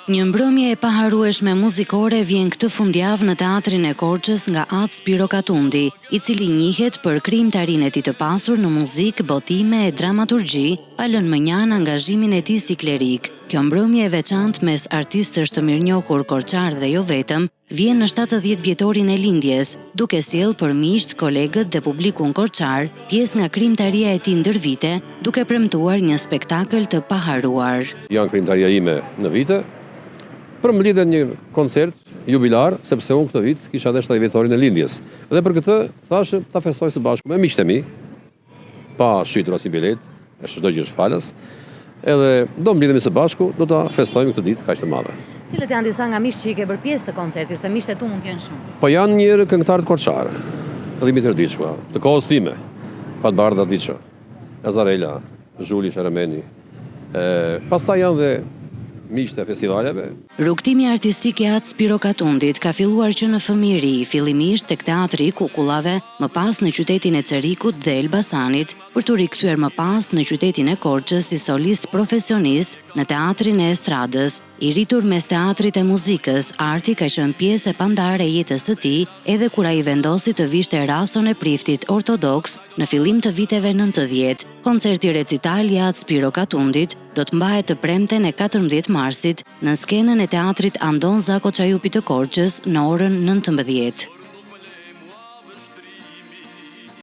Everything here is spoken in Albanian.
Një mbrëmje e paharrueshme muzikore vjen këtë fundjavë në Teatrin e Korçës nga Atë Spiro Katundi, i cili njihet për krijimtarinë e tij të pasur në muzikë, botime e dramaturgji, pa lënë mënjan angazhimin e tij si klerik. Kjo mbrëmje e veçantë mes artistësh të mirënjohur korçar dhe jo vetëm, vjen në 70 vjetorin e lindjes, duke sjellë për miqt, kolegët dhe publikun korçar pjesë nga krijimtaria e tij ndër vite, duke premtuar një spektakël të paharruar. Janë krijimtaria ime në vite, për më lidhen një koncert jubilar, sepse unë këtë vit kisha edhe 70 vjetorin e lindjes. Dhe për këtë thashë ta festoj së bashku me miqtë e mi, pa shqytur as i bilet, e çdo gjë falas. Edhe do mblidhemi së bashku, do ta festojmë këtë ditë kaq të madhe. Cilët janë disa nga miqtë që i ke bërë pjesë të koncertit, se miqtë e tu mund të jenë shumë? Po janë një këngëtar të korçar, Dimitër Diçka, të kohës time, Fatbardha Diçka, Azarela, Zhuli Sheremeni. Pastaj janë dhe miqtë e festivaleve. Rrugtimi artistik i Atë Spiro Katundit ka filluar që në fëmijëri, fillimisht tek Teatri i Kukullave, më pas në qytetin e Cerikut dhe Elbasanit, për të rikthyer më pas në qytetin e Korçës si solist profesionist në Teatrin e Estradës. I rritur mes teatrit e muzikës, arti ka qenë pjesë e pandare e jetës së tij, edhe kur ai vendosi të vishte rason e priftit ortodoks në fillim të viteve 90. Koncerti recital i Atë Spiro Katundit do të mbahet të premten e 14 marsit në skenën e Teatrit Andon Zako Çajupi të Korçës në orën 19.